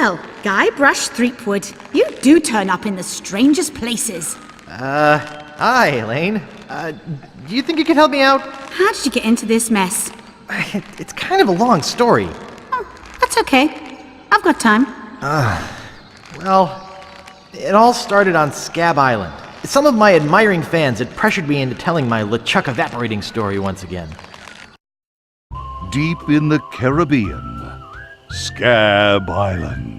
Well, Guybrush Threepwood, you do turn up in the strangest places. Hi, Elaine. Do you think you could help me out? How did you get into this mess? It's kind of a long story. Oh, that's okay. I've got time. Well, it all started on Scab Island. Some of my admiring fans had pressured me into telling my LeChuck evaporating story once again. Deep in the Caribbean, Scab Island.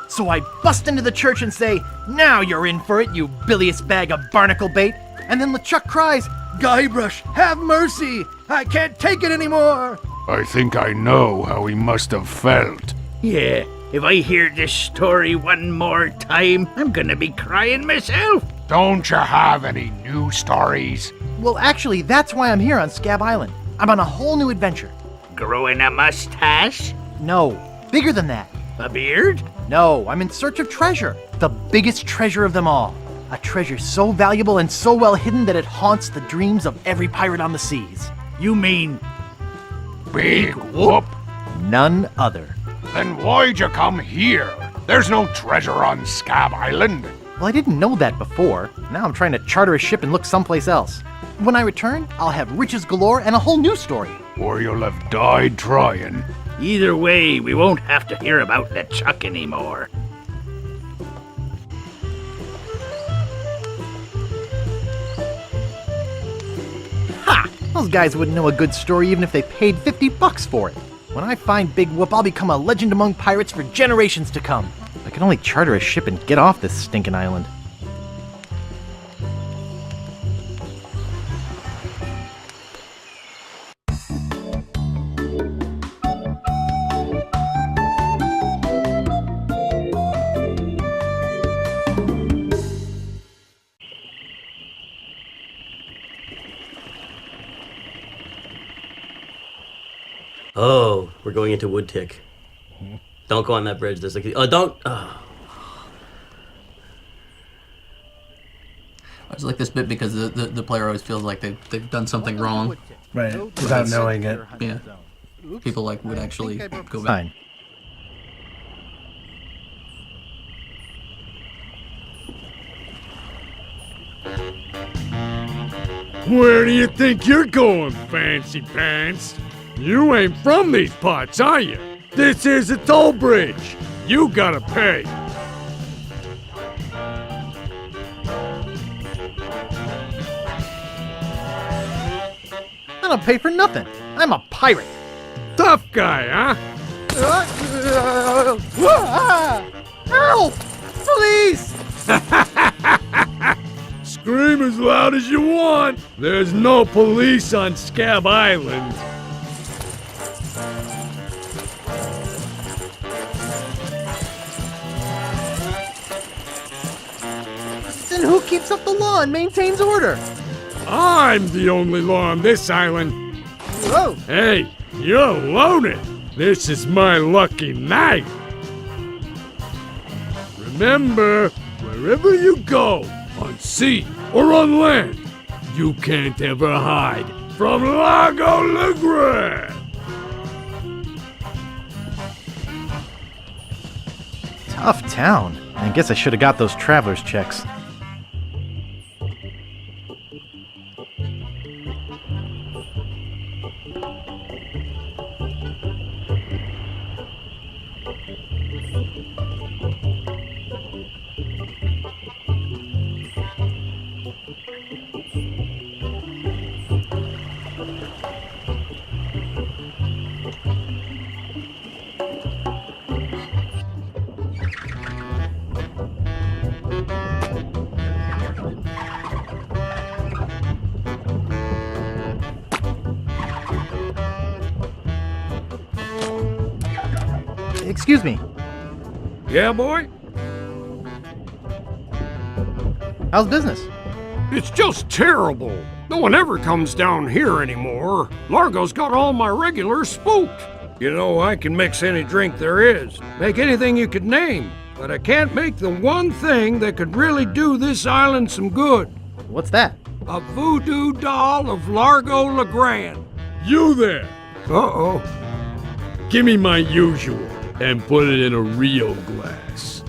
So I bust into the church and say, "Now you're in for it, you bilious bag of barnacle bait." And then LeChuck cries, "Guybrush, have mercy! I can't take it anymore!" I think I know how he must have felt. Yeah, if I hear this story one more time, I'm gonna be crying myself. Don't you have any new stories? Well, actually, that's why I'm here on Scab Island. I'm on a whole new adventure. Growing a mustache? No, bigger than that. A beard? No, I'm in search of treasure. The biggest treasure of them all. A treasure so valuable and so well hidden that it haunts the dreams of every pirate on the seas. You mean Big Whoop? None other. Then why'd you come here? There's no treasure on Scab Island. Well, I didn't know that before. Now I'm trying to charter a ship and look someplace else. When I return, I'll have riches galore and a whole new story. Or you'll have died trying. either way, we won't have to hear about LeChuck anymore. Ha! Those guys wouldn't know a good story even if they paid $50 for it. When I find Big Whoop, I'll become a legend among pirates for generations to come. I can only charter a ship and get off this stinking island. Oh, we're going into Woodtick. Don't go on that bridge. There's like, oh, don't. Oh. I just like this bit because the player always feels like they've done something wrong. Right, without knowing it. Yeah. People like would actually go back. Fine. Where do you think you're going, fancy pants? You ain't from these parts, are you? This is a toll bridge. You gotta pay. I don't pay for nothing. I'm a pirate. Tough guy, huh? Help! Police! Scream as loud as you want. There's no police on Scab Island. Then who keeps up the law and maintains order? I'm the only law on this island. Whoa! Hey, you're loaded. This is my lucky night. Remember, wherever you go, on sea or on land, you can't ever hide from Largo LeGrand. Tough town. I guess I should have got those traveler's checks. Excuse me. Yeah, boy? How's business? It's just terrible. No one ever comes down here anymore. Largo's got all my regulars spooked. You know, I can mix any drink there is, make anything you could name, but I can't make the one thing that could really do this island some good. What's that? A voodoo doll of Largo LeGrand. You there, Uh-oh. Give me my usual and put it in a real glass.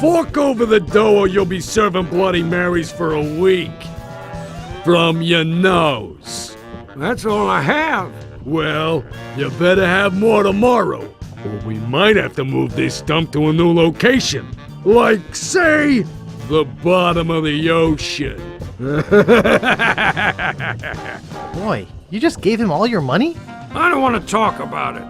Fork over the dough or you'll be serving Bloody Marys for a week. From your nose. That's all I have. Well, you better have more tomorrow, or we might have to move this dump to a new location. Like, say, the bottom of the ocean. Boy, you just gave him all your money? I don't want to talk about it.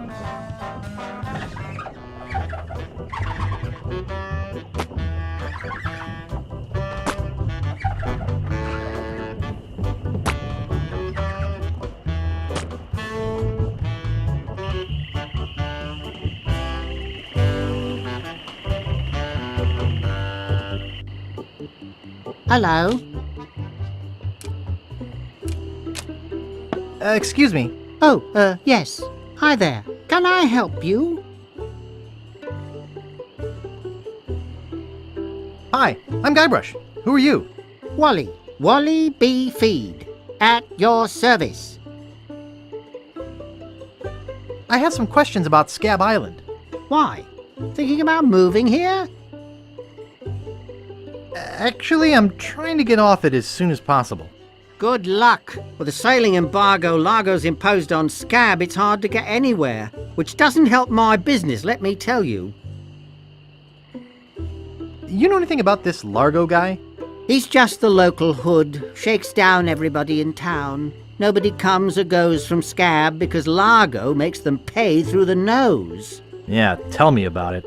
Hello? Excuse me. Oh, yes. Hi there. Can I help you? Hi, I'm Guybrush. Who are you? Wally. Wally B. Feed. At your service. I have some questions about Scab Island. Why? Thinking about moving here? Actually, I'm trying to get off it as soon as possible. Good luck. With the sailing embargo Largo's imposed on Scab, it's hard to get anywhere. Which doesn't help my business, let me tell you. You know anything about this Largo guy? He's just the local hood. Shakes down everybody in town. Nobody comes or goes from Scab because Largo makes them pay through the nose. Yeah, tell me about it.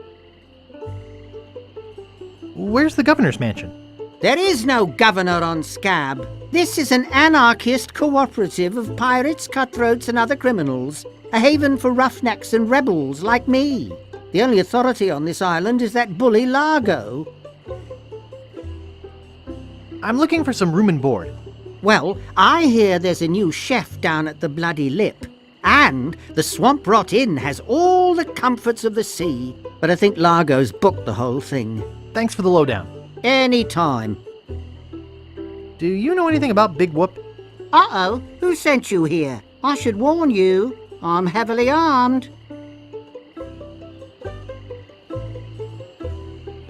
Where's the governor's mansion? There is no governor on Scab. This is an anarchist cooperative of pirates, cutthroats and other criminals. A haven for roughnecks and rebels like me. The only authority on this island is that bully Largo. I'm looking for some room and board. Well, I hear there's a new chef down at the Bloody Lip. And the Swamp Rot Inn has all the comforts of the sea. But I think Largo's booked the whole thing. Thanks for the lowdown. Any time. Do you know anything about Big Whoop? Uh-oh, who sent you here? I should warn you, I'm heavily armed.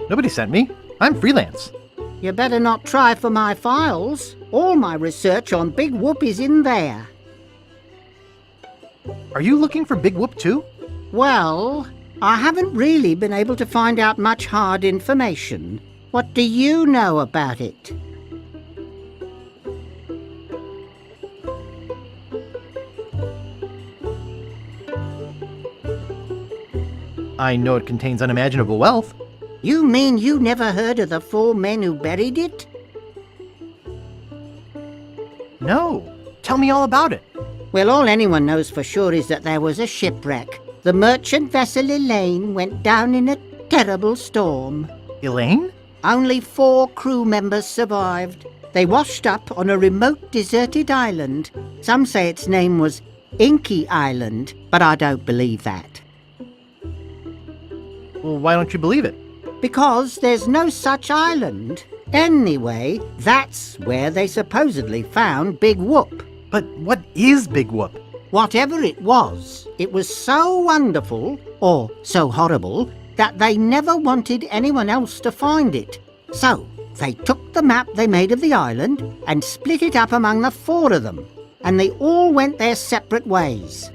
Nobody sent me. I'm freelance. You better not try for my files. All my research on Big Whoop is in there. Are you looking for Big Whoop too? Well, I haven't really been able to find out much hard information. What do you know about it? I know it contains unimaginable wealth. You mean you never heard of the 4 men who buried it? No. Tell me all about it. Well, all anyone knows for sure is that there was a shipwreck. The merchant vessel Elaine went down in a terrible storm. Elaine? Only 4 crew members survived. They washed up on a remote deserted island. Some say its name was Inky Island, but I don't believe that. Well, why don't you believe it? Because there's no such island. Anyway, that's where they supposedly found Big Whoop. But what is Big Whoop? Whatever it was so wonderful, or so horrible, that they never wanted anyone else to find it. So, they took the map they made of the island and split it up among the 4 of them, and they all went their separate ways.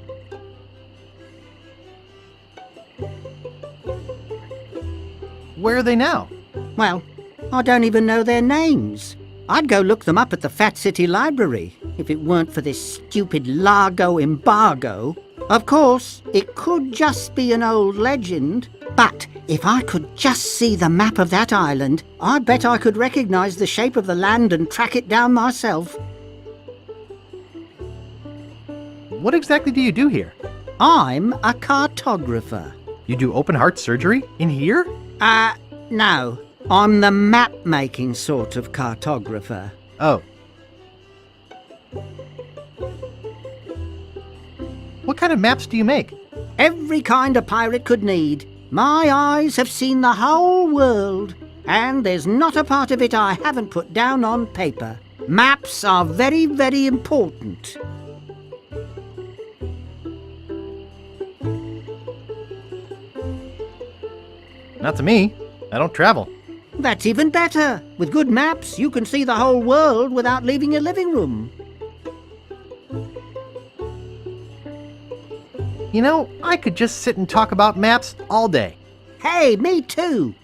Where are they now? Well, I don't even know their names. I'd go look them up at the Fat City Library, if it weren't for this stupid Largo embargo. Of course, it could just be an old legend, but if I could just see the map of that island, I bet I could recognize the shape of the land and track it down myself. What exactly do you do here? I'm a cartographer. You do open heart surgery? In here? No. I'm the map-making sort of cartographer. Oh. What kind of maps do you make? Every kind a pirate could need. My eyes have seen the whole world, And there's not a part of it I haven't put down on paper. Maps are very, very important. Not to me. I don't travel. That's even better. With good maps, you can see the whole world without leaving your living room. You know, I could just sit and talk about maps all day. Hey, me too.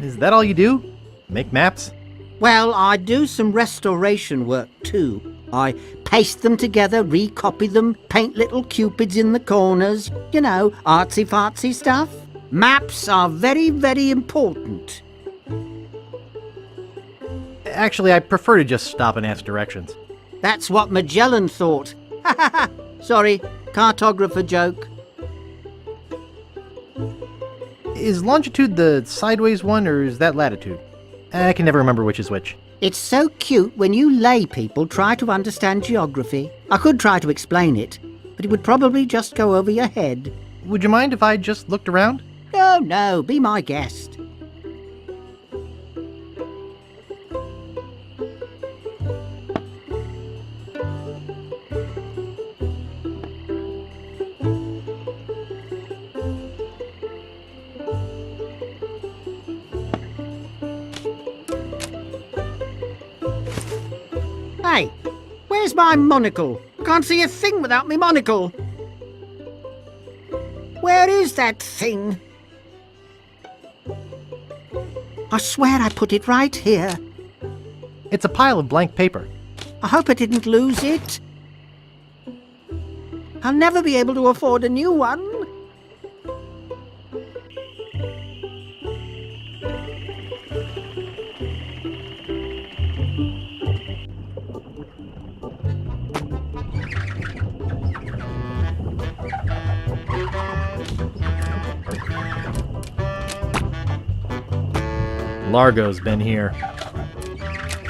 Is that all you do? Make maps? Well, I do some restoration work too. I paste them together, recopy them, paint little cupids in the corners. You know, artsy-fartsy stuff. Maps are very, very important. Actually, I prefer to just stop and ask directions. That's what Magellan thought. Sorry, cartographer joke. Is longitude the sideways one, or is that latitude? I can never remember which is which. It's so cute when you lay people try to understand geography. I could try to explain it, but it would probably just go over your head. Would you mind if I just looked around? No, be my guest. Hey, where's my monocle? I can't see a thing without me monocle. Where is that thing? I swear I put it right here. It's a pile of blank paper. I hope I didn't lose it. I'll never be able to afford a new one. Largo's been here.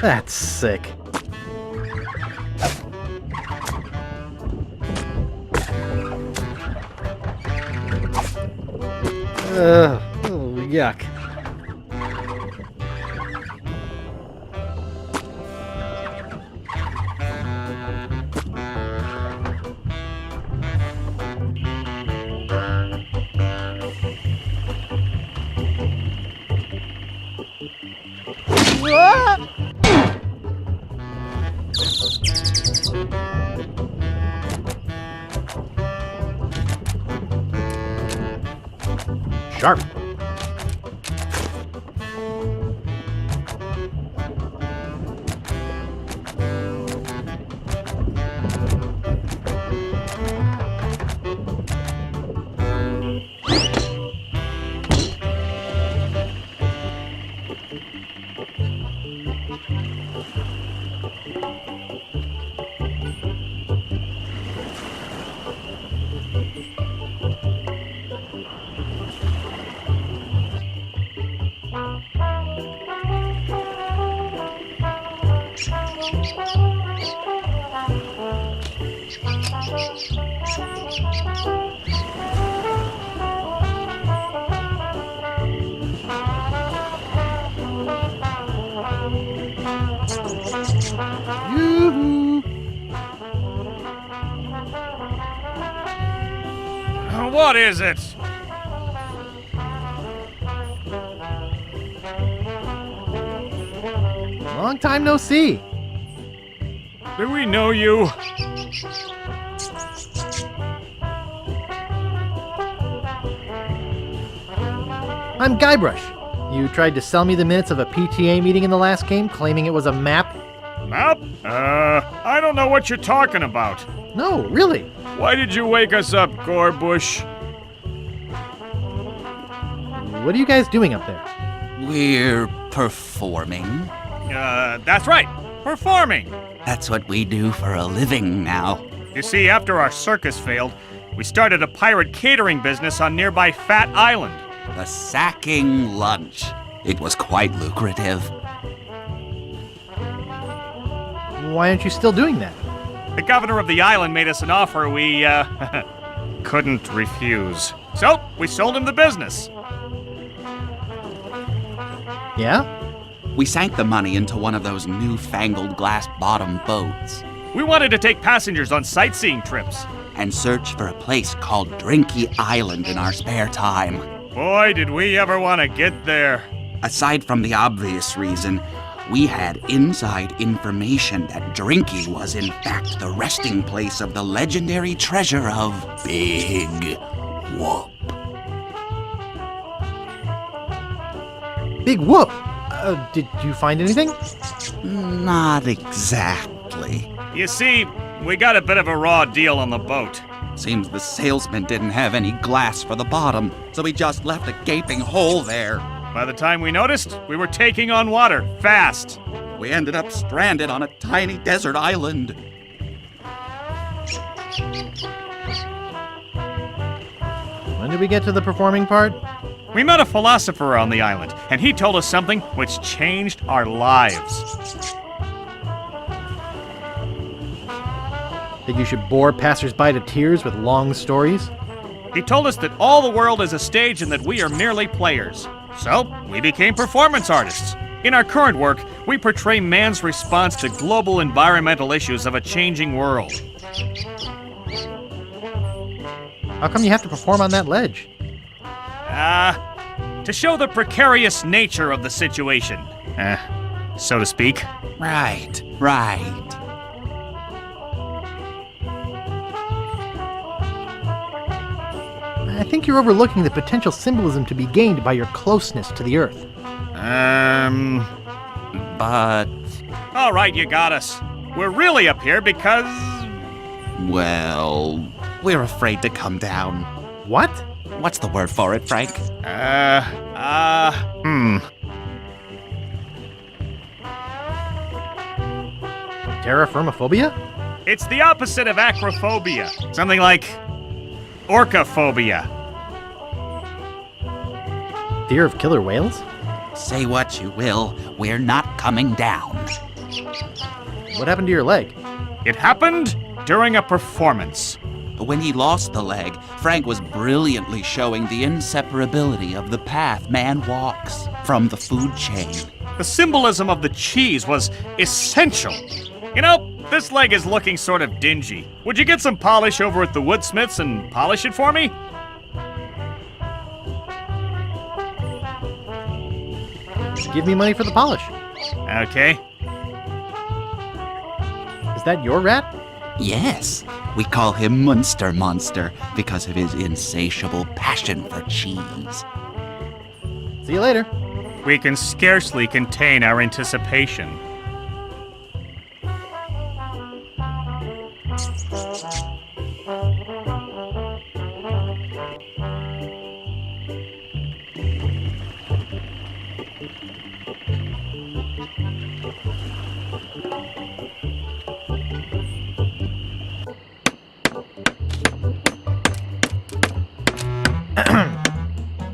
That's sick. Oh, yuck. Sharp. What is it? Long time no see. Do we know you? I'm Guybrush. You tried to sell me the minutes of a PTA meeting in the last game, claiming it was a map? Map? I don't know what you're talking about. No, really. Why did you wake us up, Gorbush? What are you guys doing up there? We're performing. That's right. Performing. That's what we do for a living now. You see, after our circus failed, we started a pirate catering business on nearby Fat Island. The sacking lunch. It was quite lucrative. Why aren't you still doing that? The governor of the island made us an offer we, couldn't refuse. So, we sold him the business. Yeah? We sank the money into one of those newfangled glass-bottom boats We wanted to take passengers on sightseeing trips. and search for a place called Drinky Island in our spare time. Boy, did we ever want to get there. Aside from the obvious reason, we had inside information that Drinky was in fact the resting place of the legendary treasure of Big Whoop. Big whoop! Did you find anything? Not exactly. You see, we got a bit of a raw deal on the boat. Seems the salesman didn't have any glass for the bottom, so he just left a gaping hole there. By the time we noticed, we were taking on water, fast. We ended up stranded on a tiny desert island. When did we get to the performing part? We met a philosopher on the island, and he told us something which changed our lives. Think you should bore passersby to tears with long stories? He told us that all the world is a stage and that we are merely players. So, we became performance artists. In our current work, we portray man's response to global environmental issues of a changing world. How come you have to perform on that ledge? To show the precarious nature of the situation. So to speak. Right. I think you're overlooking the potential symbolism to be gained by your closeness to the Earth. But, All right, you got us. We're really up here because... well, we're afraid to come down. What? What's the word for it, Frank? Terraformophobia? It's the opposite of acrophobia. Something like... orcaphobia. Fear of killer whales? Say what you will, we're not coming down. What happened to your leg? It happened during a performance. When he lost the leg, Frank was brilliantly showing the inseparability of the path man walks from the food chain. The symbolism of the cheese was essential. You know, this leg is looking sort of dingy. Would you get some polish over at the woodsmiths and polish it for me? Give me money for the polish. Okay. Is that your rat? Yes, we call him Munster Monster because of his insatiable passion for cheese. See you later. We can scarcely contain our anticipation.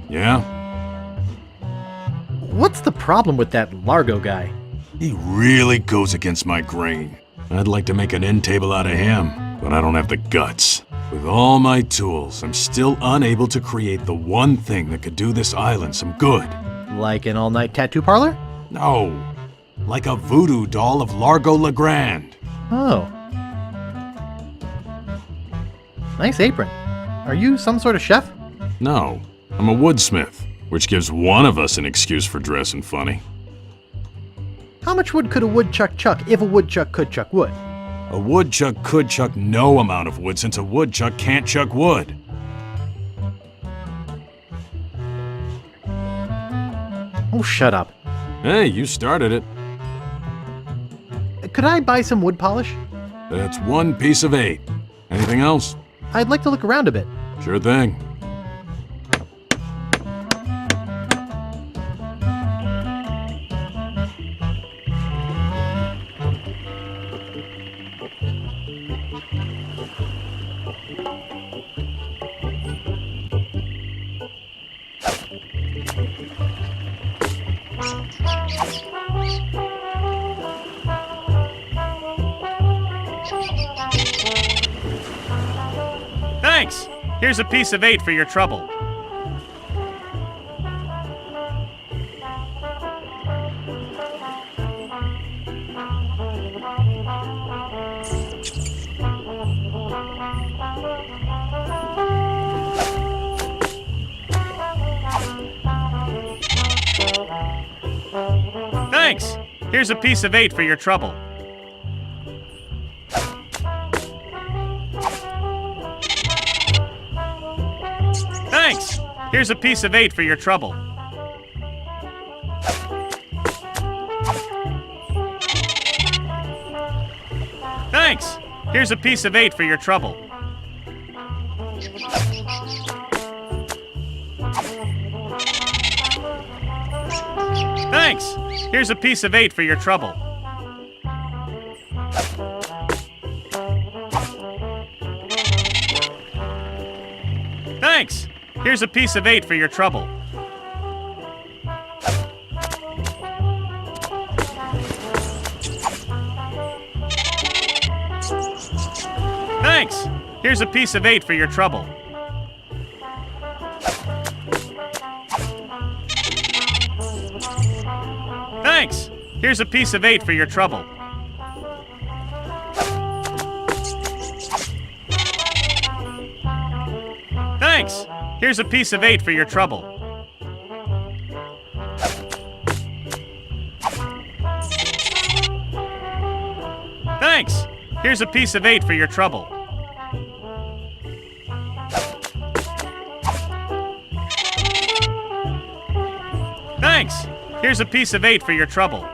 Yeah? What's the problem with that Largo guy? He really goes against my grain. I'd like to make an end table out of him, but I don't have the guts. With all my tools, I'm still unable to create the one thing that could do this island some good. Like an all-night tattoo parlor? No, like a voodoo doll of Largo Legrand. Oh. Nice apron. Are you some sort of chef? No, I'm a woodsmith, which gives one of us an excuse for dressing funny. How much wood could a woodchuck chuck if a woodchuck could chuck wood? A woodchuck could chuck no amount of wood since a woodchuck can't chuck wood. Oh, shut up. Hey, you started it. Could I buy some wood polish? That's 1 piece of 8. Anything else? I'd like to look around a bit. Sure thing. Thanks! Here's a piece of 8 for your trouble. Thanks! Here's a piece of 8 for your trouble. Thanks! Here's a piece of 8 for your trouble. Thanks! Here's a piece of 8 for your trouble. Thanks! Here's a piece of 8 for your trouble. Thanks! Here's a piece of 8 for your trouble. Thanks! Here's a piece of 8 for your trouble. Thanks! Here's a piece of 8 for your trouble. Thanks! Here's a piece of 8 for your trouble. Thanks! Here's a piece of 8 for your trouble. Thanks! Here's a piece of 8 for your trouble.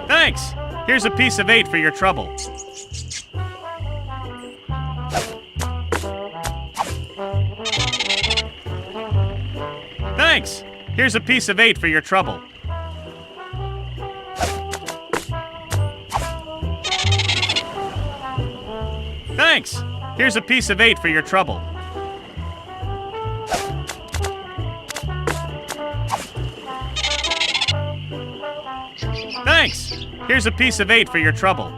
Thanks! Here's a piece of 8 for your trouble. Thanks! Here's a piece of 8 for your trouble. Thanks! Here's a piece of 8 for your trouble. Thanks! Here's a piece of 8 for your trouble.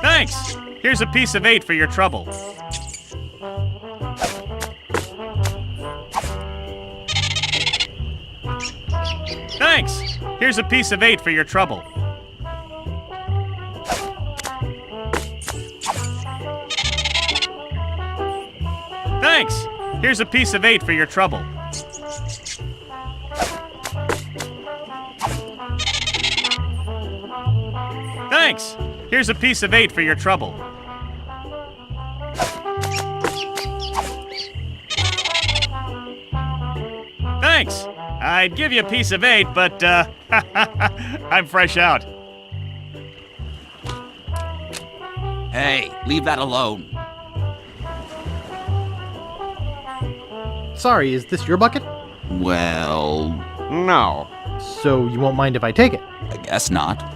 Thanks! Here's a piece of 8 for your trouble. Thanks! Here's a piece of 8 for your trouble. Thanks! Here's a piece of 8 for your trouble. Thanks! Here's a piece of 8 for your trouble. Thanks! I'd give you a piece of 8, but, I'm fresh out. Hey, leave that alone. Sorry, is this your bucket? Well, No. So you won't mind if I take it? I guess not.